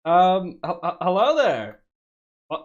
Hello there.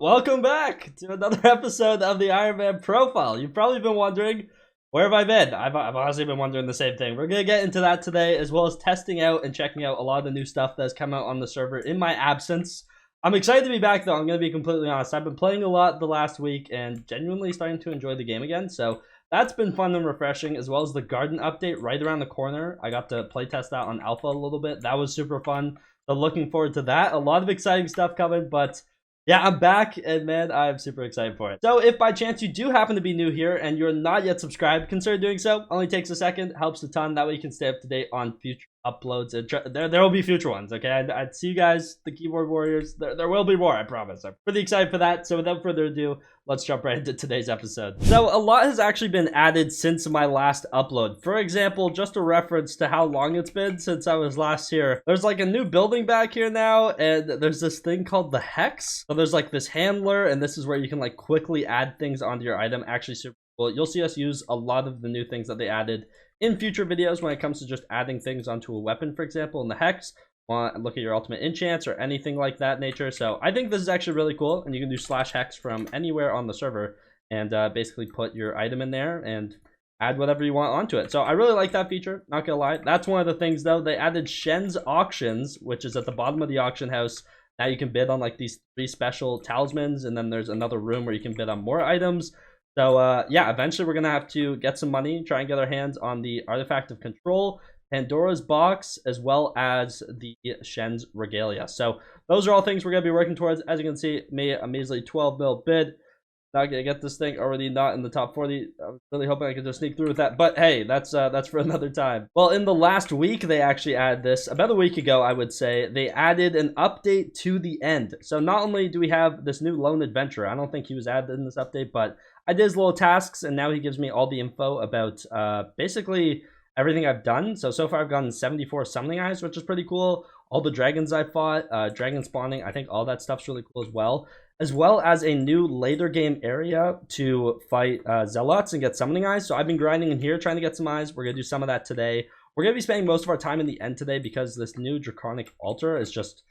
Welcome back to another episode of the Ironman Profile. You've probably been wondering, where have I been? I've honestly been wondering the same thing. We're going to get into that today, as well as testing out and checking out a lot of the new stuff that's come out on the server in my absence. I'm excited to be back, though. I'm going to be completely honest. I've been playing a lot the last week and genuinely starting to enjoy the game again. So that's been fun and refreshing, as well as the garden update right around the corner. I got to playtest that on alpha a little bit. That was super fun. So looking forward to that. A lot of exciting stuff coming, but yeah, I'm back, and man, I'm super excited for it. So if by chance you do happen to be new here and you're not yet subscribed, consider doing so. Only takes a second, helps a ton. That way you can stay up to date on future uploads. And there will be future ones, okay? I'd see you guys, the keyboard warriors. There will be more, I promise. I'm pretty excited for that. So without further ado, let's jump right into today's episode. So a lot has actually been added since my last upload. For example, just a reference to how long it's been since I was last here. There's like a new building back here now, and there's this thing called the Hex. So there's like this handler, and this is where you can like quickly add things onto your item. Actually super cool. You'll see us use a lot of the new things that they added in future videos when it comes to just adding things onto a weapon, for example, in the Hex. Look at your ultimate enchants or anything like that nature. So I think this is actually really cool, and you can do /hex from anywhere on the server and basically put your item in there and add whatever you want onto it. So I really like that feature, not gonna lie. That's one of the things, though. They added Shen's auctions, which is at the bottom of the auction house. Now you can bid on like these 3 special talismans, and then there's another room where you can bid on more items. So yeah, eventually we're gonna have to get some money, try and get our hands on the Artifact of Control, Pandora's Box, as well as the Shen's Regalia. So those are all things we're going to be working towards. As you can see, me, a measly 12 mil bid. Not going to get this thing, already not in the top 40. I was really hoping I could just sneak through with that. But hey, that's for another time. Well, in the last week, they actually added this. About a week ago, I would say, they added an update to the end. So not only do we have this new lone adventurer, I don't think he was added in this update, but I did his little tasks, and now he gives me all the info about basically everything I've done. So far I've gotten 74 summoning eyes, which is pretty cool. All the dragons I fought, dragon spawning, I think all that stuff's really cool as well as a new later game area to fight zealots and get summoning eyes. So I've been grinding in here trying to get some eyes. We're gonna do some of that today. We're gonna be spending most of our time in the end today because this new draconic altar is just,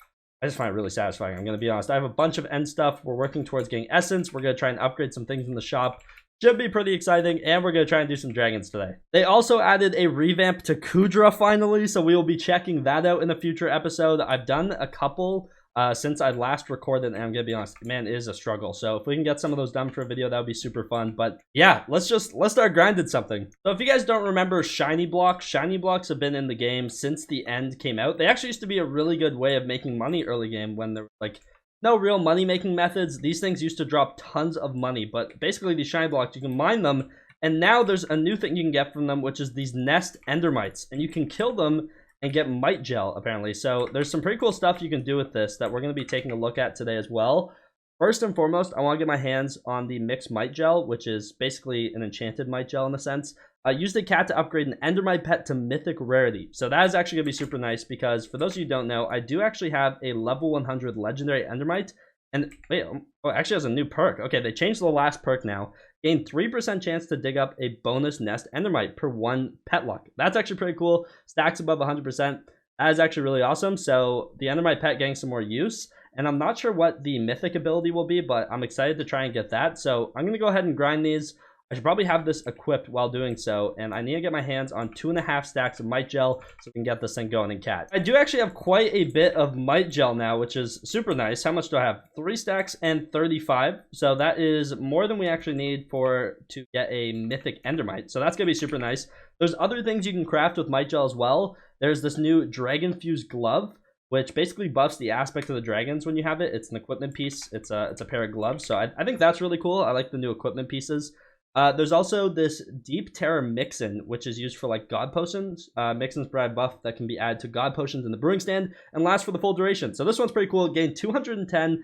I just find it really satisfying. I'm gonna be honest. I have a bunch of end stuff. We're working towards getting essence. We're gonna try and upgrade some things in the shop. Should be pretty exciting, and we're going to try and do some dragons today. They also added a revamp to Kudra finally, so we will be checking that out in a future episode. I've done a couple since I last recorded, and I'm going to be honest, man, it is a struggle. So if we can get some of those done for a video, that would be super fun. But yeah, let's start grinding something. So if you guys don't remember shiny blocks have been in the game since the end came out. They actually used to be a really good way of making money early game when there were like no real money making methods. These things used to drop tons of money, but basically these shiny blocks, you can mine them, and now there's a new thing you can get from them, which is these nest endermites, and you can kill them and get mite gel apparently. So there's some pretty cool stuff you can do with this that we're going to be taking a look at today as well. First and foremost, I want to get my hands on the mixed mite gel, which is basically an enchanted mite gel in a sense. Use the cat to upgrade an endermite pet to mythic rarity. So that is actually going to be super nice because for those of you who don't know, I do actually have a level 100 legendary endermite. And wait, oh, it actually has a new perk. Okay, they changed the last perk now. Gain 3% chance to dig up a bonus nest endermite per 1 pet luck. That's actually pretty cool. Stacks above 100%. That is actually really awesome. So the endermite pet getting some more use. And I'm not sure what the mythic ability will be, but I'm excited to try and get that. So I'm going to go ahead and grind these. I should probably have this equipped while doing so, and I need to get my hands on 2.5 stacks of mite gel so we can get this thing going in cat. I do actually have quite a bit of mite gel now, which is super nice. How much do I have? 3 stacks and 35. So that is more than we actually need to get a mythic endermite. So that's gonna be super nice. There's other things you can craft with mite gel as well. There's this new dragon fused glove, which basically buffs the aspect of the dragons when you have it. It's an equipment piece. It's a pair of gloves. So I think that's really cool. I like the new equipment pieces. There's also this Deep Terror Mixin, which is used for like God Potions. Mixins provide buff that can be added to God Potions in the brewing stand and last for the full duration. So this one's pretty cool. Gain 210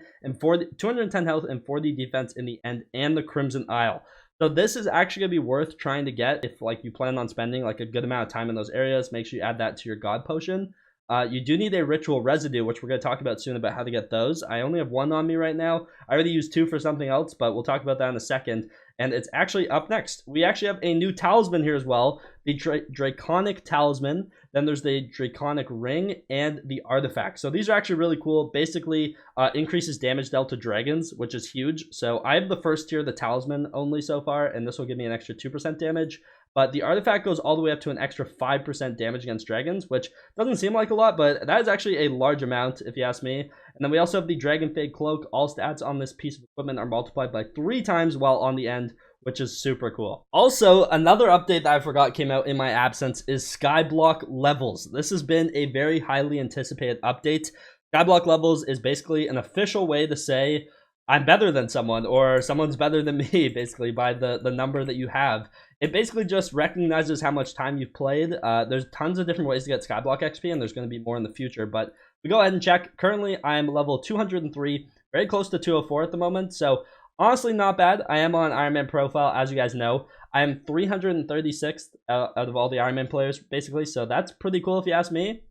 health and 40 defense in the end and the Crimson Isle. So this is actually gonna be worth trying to get if like you plan on spending like a good amount of time in those areas. Make sure you add that to your God Potion. You do need a ritual residue, which we're going to talk about soon about how to get those. I only have one on me right now. I already used 2 for something else, but we'll talk about that in a second. And it's actually up next. We actually have a new talisman here as well, the Draconic Talisman. Then there's the Draconic Ring and the Artifact. So these are actually really cool. Basically, increases damage dealt to dragons, which is huge. So I have the first tier, the Talisman only so far, and this will give me an extra 2% damage. But the Artifact goes all the way up to an extra 5% damage against dragons, which doesn't seem like a lot, but that is actually a large amount, if you ask me. And then we also have the Dragon Fade Cloak. All stats on this piece of equipment are multiplied by 3 times while on the end, which is super cool. Also, another update that I forgot came out in my absence is Skyblock Levels. This has been a very highly anticipated update. Skyblock Levels is basically an official way to say, I'm better than someone, or someone's better than me, basically, by the number that you have. It basically just recognizes how much time you've played. There's tons of different ways to get Skyblock XP, and there's going to be more in the future, but we go ahead and check. Currently, I'm level 203, very close to 204 at the moment, so honestly not bad. I am on Ironman profile, as you guys know. I am 336th out of all the Ironman players, basically, so that's pretty cool if you ask me.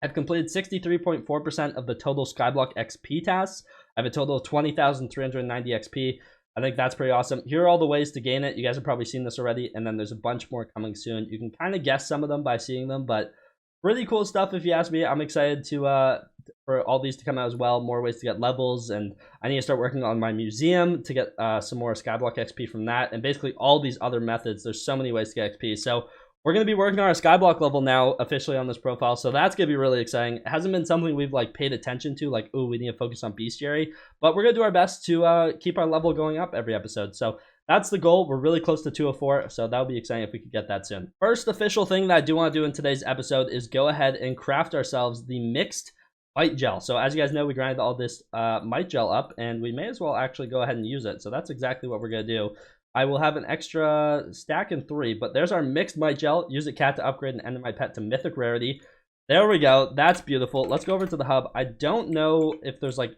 I've completed 63.4% of the total Skyblock XP tasks. I have a total of 20,390 XP. I think that's pretty awesome. Here are all the ways to gain it. You guys have probably seen this already, and then there's a bunch more coming soon. You can kind of guess some of them by seeing them, but really cool stuff if you ask me. I'm excited for all these to come out as well. More ways to get levels, and I need to start working on my museum to get some more Skyblock XP from that, and basically all these other methods. There's so many ways to get XP. So we're going to be working on our Skyblock level now officially on this profile, so that's going to be really exciting. It hasn't been something we've like paid attention to, like, oh, we need to focus on bestiary, but we're going to do our best to keep our level going up every episode. So that's the goal. We're really close to 204, so that would be exciting if we could get that soon. First official thing that I do want to do in today's episode is go ahead and craft ourselves the mixed Might Gel. So as you guys know, we grinded all this Might Gel up, and we may as well actually go ahead and use it. So that's exactly what we're going to do. I will have an extra stack in 3, but there's our mixed Might Gel. Use a cat to upgrade and enter my pet to mythic rarity. There we go. That's beautiful. Let's go over to the hub. I don't know if there's like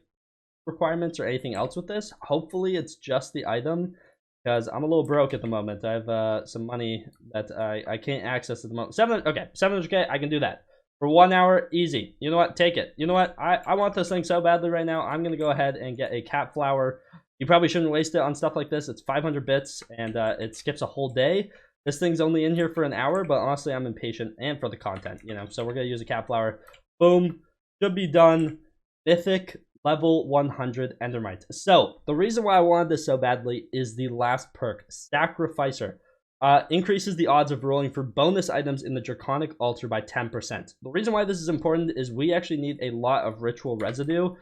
requirements or anything else with this. Hopefully it's just the item, because I'm a little broke at the moment. I have some money that I can't access at the moment. 700k, I can do that. For 1 hour, easy. You know what? Take it. You know what? I want this thing so badly right now. I'm going to go ahead and get a cat flower. You probably shouldn't waste it on stuff like this. It's 500 bits, and it skips a whole day. This thing's only in here for an hour, but honestly, I'm impatient, and for the content, you know. So we're going to use a cat flower. Boom. Should be done. Mythic level 100 Endermite. So the reason why I wanted this so badly is the last perk, Sacrificer. Increases the odds of rolling for bonus items in the Draconic Altar by 10%. The reason why this is important is we actually need a lot of ritual residue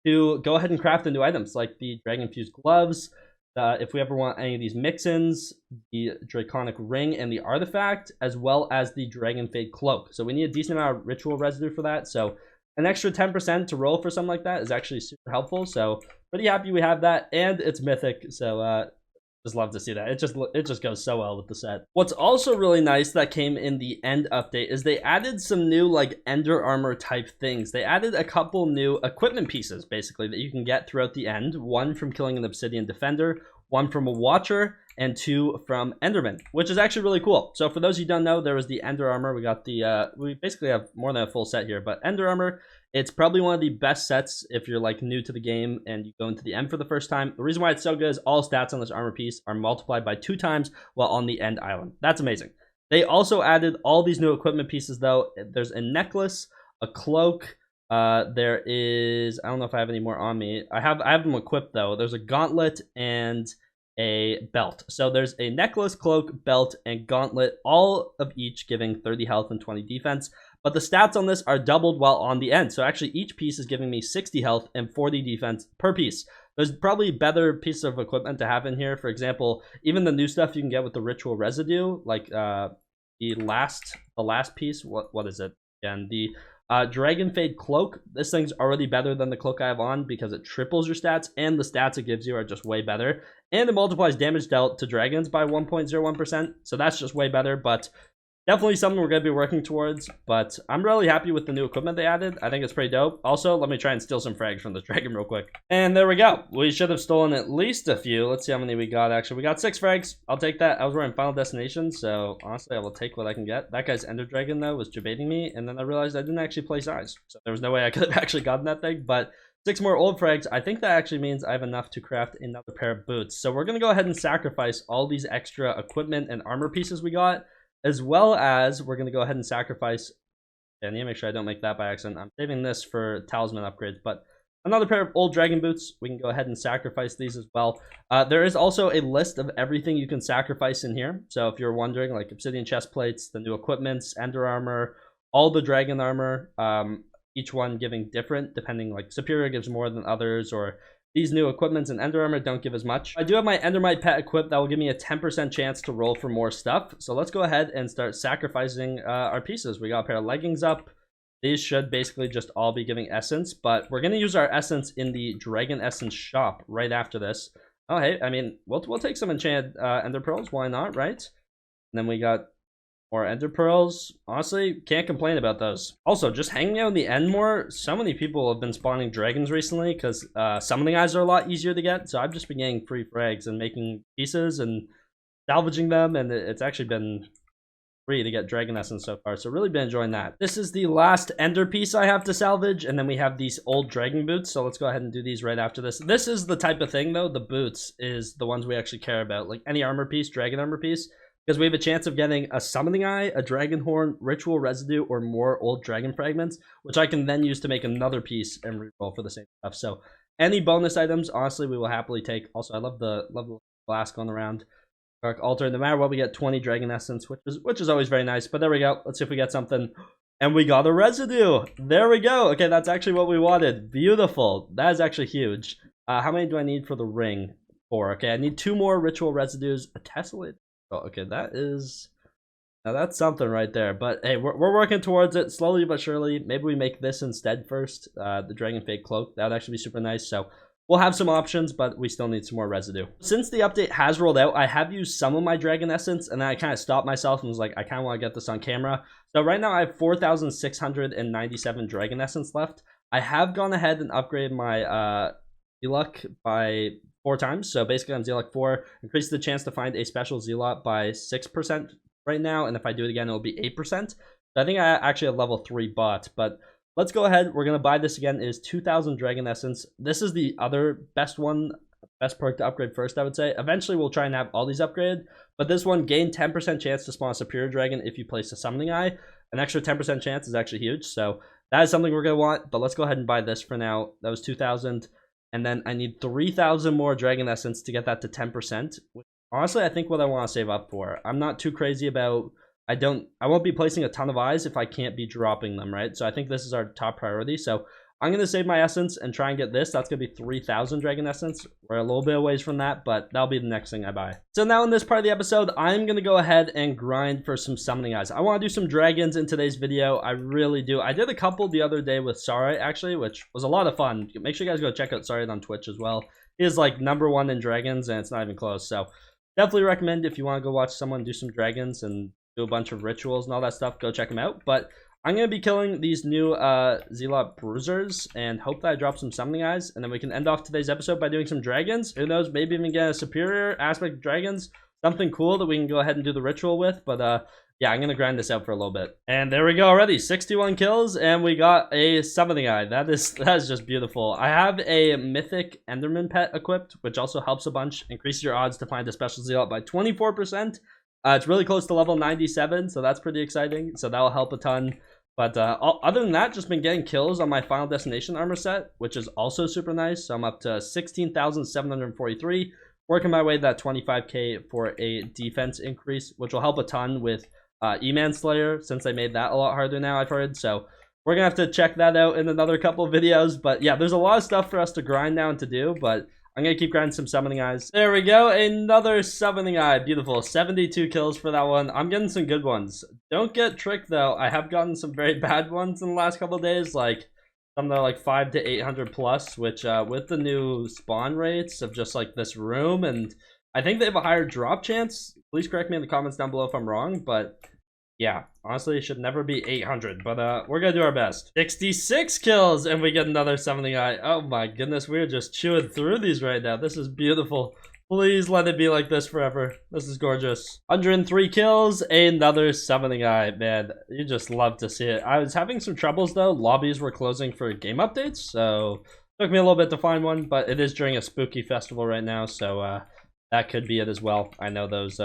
to go ahead and craft the new items, like the Dragon Fused Gloves, if we ever want any of these mix-ins, the Draconic Ring and the Artifact, as well as the Dragon Fade Cloak. So we need a decent amount of ritual residue for that, so an extra 10% to roll for something like that is actually super helpful, so pretty happy we have that, and it's mythic, so just love to see that. It just goes so well with the set. What's also really nice that came in the end update is they added some new like Ender Armor type things. They added a couple new equipment pieces basically that you can get throughout the end. 1 from killing an Obsidian Defender, 1 from a Watcher, and 2 from Enderman, which is actually really cool. So for those who don't know, there was the Ender Armor. We got the we basically have more than a full set here, but Ender Armor, it's probably one of the best sets if you're like new to the game and you go into the end for the first time. The reason why it's so good is all stats on this armor piece are multiplied by 2 times while on the end island. That's amazing. They also added all these new equipment pieces though. There's a necklace, a cloak, there is, I don't know if I have any more on me. I have them equipped though. There's a gauntlet and a belt. So there's a necklace, cloak, belt, and gauntlet, all of each giving 30 health and 20 defense. But the stats on this are doubled while on the end. So actually each piece is giving me 60 health and 40 defense per piece. There's probably better pieces of equipment to have in here. For example, even the new stuff you can get with the ritual residue, like the last piece, what is it? And the Dragon Fade Cloak, this thing's already better than the cloak I have on because it triples your stats, and the stats it gives you are just way better. And it multiplies damage dealt to dragons by 1.01%, so that's just way better, but Definitely something we're going to be working towards, but I'm really happy with the new equipment they added. I think it's pretty dope. Also, let me try and steal some frags from the dragon real quick. And there we go. We should have stolen at least a few. Let's see how many we got, actually. We got 6 frags. I'll take that. I was wearing Final Destination, so honestly, I will take what I can get. That guy's Ender Dragon, though, was debating me, and then I realized I didn't actually play size. So there was no way I could have actually gotten that thing, but 6 more old frags. I think that actually means I have enough to craft another pair of boots. So we're going to go ahead and sacrifice all these extra equipment and armor pieces we got, as well as we're going to go ahead and sacrifice, and I need to make sure I don't make that by accident. I'm saving this for talisman upgrades, but another pair of old dragon boots. We can go ahead and sacrifice these as well. There is also a list of everything you can sacrifice in here. So if you're wondering, like obsidian chest plates, the new equipments, ender armor, all the dragon armor, each one giving different, depending, like superior gives more than others, or these new equipments and ender armor don't give as much. I do have my endermite pet equipped. That will give me a 10% chance to roll for more stuff. So let's go ahead and start sacrificing our pieces. We got a pair of leggings up. These should basically just all be giving essence, but we're going to use our essence in the dragon essence shop right after this. Oh, hey, I mean, we'll take some enchanted ender pearls. Why not, right? And then we got more ender pearls. Honestly, can't complain about those. Also, just hanging out in the end more. So many people have been spawning dragons recently because summoning eyes are a lot easier to get. So I've just been getting free frags and making pieces and salvaging them, and it's actually been free to get dragon essence so far. So really been enjoying that. This is the last ender piece I have to salvage, and then we have these old dragon boots. So let's go ahead and do these right after this. This is the type of thing, though. The boots is the ones we actually care about. Like any armor piece, dragon armor piece, because we have a chance of getting a summoning eye, a dragon horn, ritual residue, or more old dragon fragments, which I can then use to make another piece and reroll for the same stuff. So any bonus items, honestly, we will happily take. Also, I love the glass going around. Dark altar. No matter what, we get 20 dragon essence, which is always very nice. But there we go. Let's see if we get something. And we got a residue. There we go. Okay, that's actually what we wanted. Beautiful. That is actually huge. How many do I need for the ring? 4. Okay, I need 2 more ritual residues. A tessellate. Oh, okay, that is... Now that's something right there. But hey, we're working towards it slowly but surely. Maybe we make this instead first. The dragon fake cloak. That would actually be super nice. So we'll have some options, but we still need some more residue. Since the update has rolled out, I have used some of my dragon essence, and then I kind of stopped myself and was like, I kind of want to get this on camera. So right now I have 4,697 dragon essence left. I have gone ahead and upgraded my Z-Luck by 4 times. So basically on Z-Luck 4, increase the chance to find a special Z-Lot by 6% right now, and if I do it again, it'll be 8%. So I think I actually have level 3 bot, but let's go ahead. We're going to buy this again. It is 2,000 dragon essence. This is the other best one, best perk to upgrade first, I would say. Eventually, we'll try and have all these upgraded, but this one, gain 10% chance to spawn a superior dragon if you place a summoning eye. An extra 10% chance is actually huge, so that is something we're going to want, but let's go ahead and buy this for now. That was 2,000, and then I need 3,000 more dragon essence to get that to 10%, which honestly, I think what I want to save up for. I'm not too crazy about... I won't be placing a ton of eyes if I can't be dropping them, right? So I think this is our top priority. So I'm going to save my essence and try and get this. That's going to be 3,000 dragon essence. We're a little bit away from that, but that'll be the next thing I buy. So now in this part of the episode, I'm going to go ahead and grind for some summoning eyes. I want to do some dragons in today's video. I really do. I did a couple the other day with Sarai, actually, which was a lot of fun. Make sure you guys go check out Sarai on Twitch as well. He is like #1 in dragons, and it's not even close. So definitely recommend if you want to go watch someone do some dragons and do a bunch of rituals and all that stuff, go check them out. But I'm going to be killing these new Z-Lot bruisers and hope that I drop some summoning eyes, and then we can end off today's episode by doing some dragons. Who knows, maybe even get a superior aspect of dragons, something cool that we can go ahead and do the ritual with. But yeah, I'm going to grind this out for a little bit. And there we go already, 61 kills, and we got a summoning eye. That is just beautiful. I have a mythic enderman pet equipped, which also helps a bunch, increases your odds to find a special Z-Lot by 24%. It's really close to level 97, so that's pretty exciting. So that'll help a ton. But other than that, just been getting kills on my Final Destination armor set, which is also super nice. So I'm up to 16,743, working my way to that 25k for a defense increase, which will help a ton with E-Man Slayer, since they made that a lot harder now, I've heard. So we're going to have to check that out in another couple of videos. But yeah, there's a lot of stuff for us to grind now and to do, but I'm going to keep grinding some summoning eyes. There we go. Another summoning eye. Beautiful. 72 kills for that one. I'm getting some good ones. Don't get tricked, though. I have gotten some very bad ones in the last couple of days. Like, some that are like 500 to 800 plus, which with the new spawn rates of just like this room, and I think they have a higher drop chance. Please correct me in the comments down below if I'm wrong, but Yeah, honestly, it should never be 800, but we're gonna do our best. 66 kills, and we get another summoning eye. Oh my goodness, we're just chewing through these right now. This is beautiful. Please let it be like this forever. This is gorgeous. 103 kills, another summoning eye. Man, you just love to see it. I was having some troubles though. Lobbies were closing for game updates, so it took me a little bit to find one, but it is during a spooky festival right now, so that could be it as well. I know those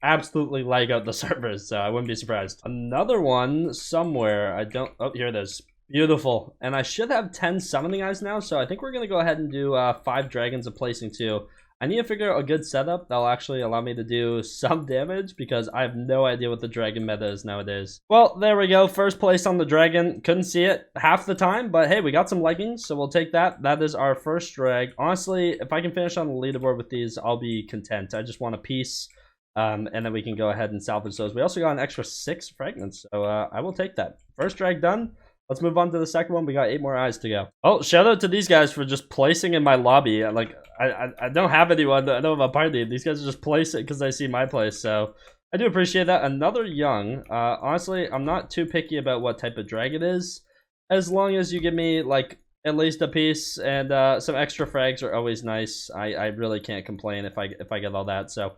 absolutely lag out the servers, so I wouldn't be surprised. Another one somewhere. I don't. Oh, here it is. Beautiful. And I should have 10 summoning eyes now, so I think we're gonna go ahead and do 5 dragons of placing 2. I need to figure out a good setup that'll actually allow me to do some damage, because I have no idea what the dragon meta is nowadays. Well, there we go. First place on the dragon. Couldn't see it half the time, but hey, we got some leggings, so we'll take that. That is our first drag. Honestly, if I can finish on the leaderboard with these, I'll be content. I just want a piece, and then we can go ahead and salvage those. We also got an extra 6 fragments, so I will take that. First drag done. Let's move on to the second one. We got 8 more eyes to go. Oh, shout out to these guys for just placing in my lobby. Like, I don't have anyone. I don't have a party. These guys just place it because they see my place. So I do appreciate that. Another young. Honestly, I'm not too picky about what type of drag it is, as long as you give me like at least a piece, and some extra frags are always nice. I really can't complain if I get all that. So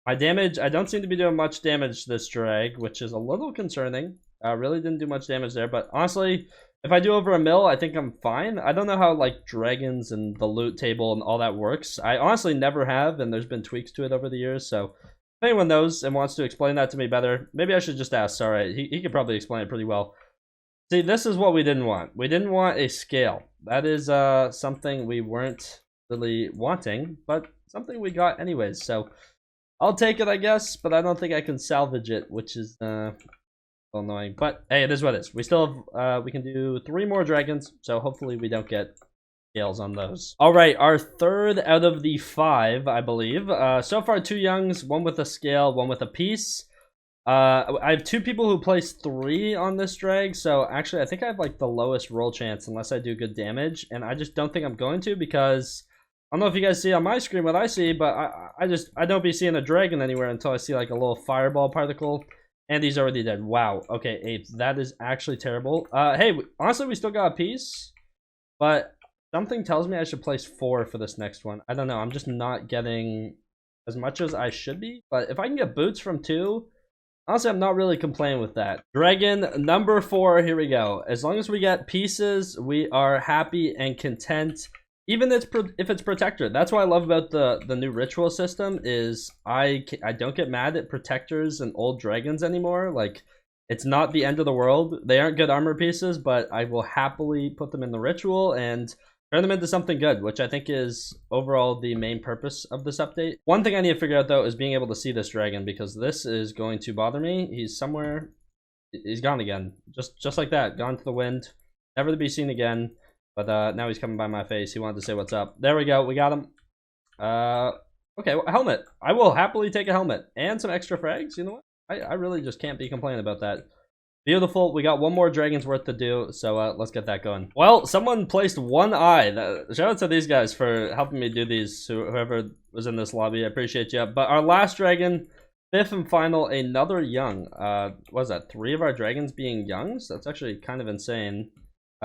my damage, I don't seem to be doing much damage this drag, which is a little concerning. Really didn't do much damage there, but honestly, if I do over a mil, I think I'm fine. I don't know how like dragons and the loot table and all that works. I honestly never have, and there's been tweaks to it over the years, so if anyone knows and wants to explain that to me better, maybe I should just ask. Sorry, he could probably explain it pretty well. See, this is what we didn't want. We didn't want a scale. That is something we weren't really wanting, but something we got anyways, so I'll take it, I guess, but I don't think I can salvage it, which is annoying, but hey, it is what it is. We still have we can do 3 more dragons, so hopefully we don't get scales on those. All right, our third out of the 5, I believe. So far 2 youngs, 1 with a scale, 1 with a piece. I have 2 people who placed 3 on this drag, so actually I think I have like the lowest roll chance unless I do good damage, and I just don't think I'm going to, because I don't know if you guys see on my screen what I see, but I don't be seeing a dragon anywhere until I see like a little fireball particle. And he's already dead. Wow. Okay, 8th. That is actually terrible. Hey, honestly, we still got a piece, but something tells me I should place 4 for this next one. I don't know. I'm just not getting as much as I should be. But if I can get boots from 2, honestly, I'm not really complaining with that. Dragon number 4. Here we go. As long as we get pieces, we are happy and content. Even if it's protector. That's what I love about the new ritual system is I don't get mad at protectors and old dragons anymore. Like, it's not the end of the world. They aren't good armor pieces, but I will happily put them in the ritual and turn them into something good, which I think is overall the main purpose of this update. One thing I need to figure out though is being able to see this dragon, because this is going to bother me. He's somewhere. He's gone again. Just like that. Gone to the wind. Never to be seen again. But now he's coming by my face. He wanted to say what's up. There we go. We got him. Okay, well, helmet. I will happily take a helmet. And some extra frags. You know what? I really just can't be complaining about that. Beautiful. We got 1 more dragon's worth to do. So let's get that going. Well, someone placed 1 eye. Shout out to these guys for helping me do these. Whoever was in this lobby. I appreciate you. But our last dragon, 5th and final, another young. What was that? 3 of our dragons being youngs? That's actually kind of insane.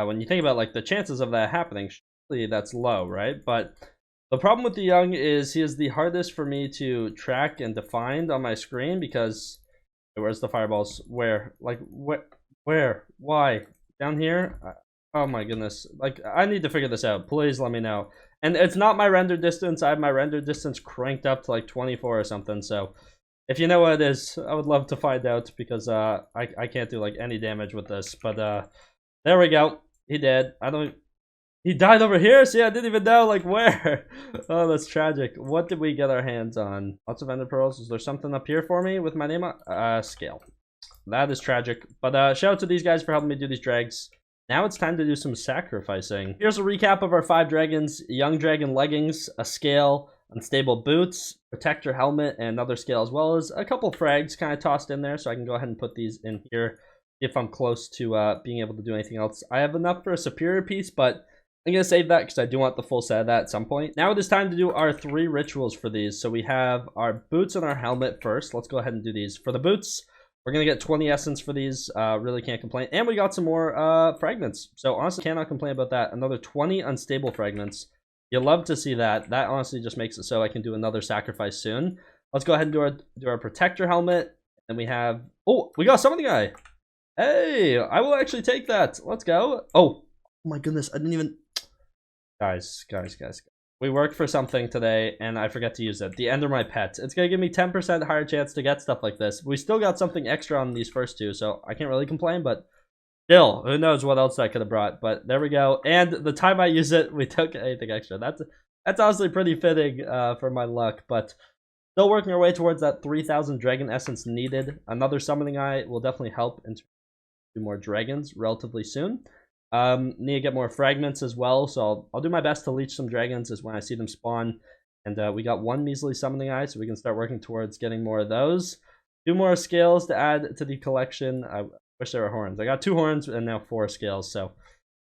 When you think about like the chances of that happening, surely that's low, right? But the problem with the young is he is the hardest for me to track and define on my screen, because where's the fireballs? Where? Like where? Why? Down here? Oh my goodness. Like, I need to figure this out. Please let me know. And it's not my render distance. I have my render distance cranked up to like 24 or something. So if you know what it is, I would love to find out, because I can't do like any damage with this. But there we go. He did. He died over here? See, I didn't even know, like, where? Oh, that's tragic. What did we get our hands on? Lots of ender pearls. Is there something up here for me with my name on? Scale. That is tragic. But shout out to these guys for helping me do these drags. Now it's time to do some sacrificing. Here's a recap of our 5 dragons. Young dragon leggings, a scale, unstable boots, protector helmet, and another scale, as well as a couple frags kind of tossed in there, so I can go ahead and put these in here if I'm close to being able to do anything else. I have enough for a superior piece, but I'm going to save that because I do want the full set of that at some point. Now it is time to do our 3 rituals for these. So we have our boots and our helmet first. Let's go ahead and do these. For the boots, We're going to get 20 essence for these. Really can't complain. And we got some more fragments. So honestly, cannot complain about that. Another 20 unstable fragments. You'll love to see that. That honestly just makes it so I can do another sacrifice soon. Let's go ahead and do our protector helmet. And we have... Oh, we got summoning guy. Hey, I will actually take that. Let's go. Oh my goodness, I didn't even... Guys. We work for something today, and I forget to use it. The Ender My Pet. It's going to give me 10% higher chance to get stuff like this. We still got something extra on these first two, so I can't really complain, but still, who knows what else I could have brought. But there we go. And the time I use it, we took anything extra. That's honestly pretty fitting for my luck, but still working our way towards that 3,000 dragon essence needed. Another summoning eye will definitely help in do more dragons relatively soon. Need to get more fragments as well, so I'll do my best to leech some dragons as when I see them spawn. And we got one measly summoning eye, so we can start working towards getting more of those. 2 more scales to add to the collection. I wish there were horns. I got 2 horns and now 4 scales, so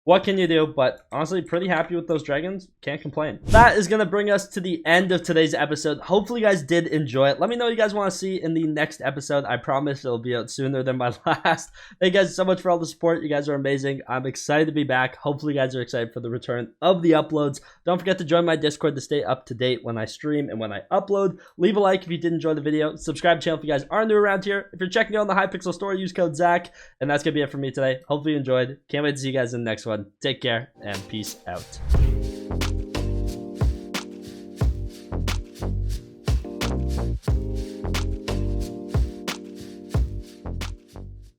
what can you do? But honestly, pretty happy with those dragons. Can't complain. That is going to bring us to the end of today's episode. Hopefully you guys did enjoy it. Let me know what you guys want to see in the next episode. I promise it'll be out sooner than my last. Thank you guys so much for all the support. You guys are amazing. I'm excited to be back. Hopefully you guys are excited for the return of the uploads. Don't forget to join my Discord to stay up to date when I stream and when I upload. Leave a like if you did enjoy the video. Subscribe to the channel if you guys are new around here. If you're checking out on the Hypixel store, use code Zach. And that's going to be it for me today. Hopefully you enjoyed. Can't wait to see you guys in the next one. Take care and peace out.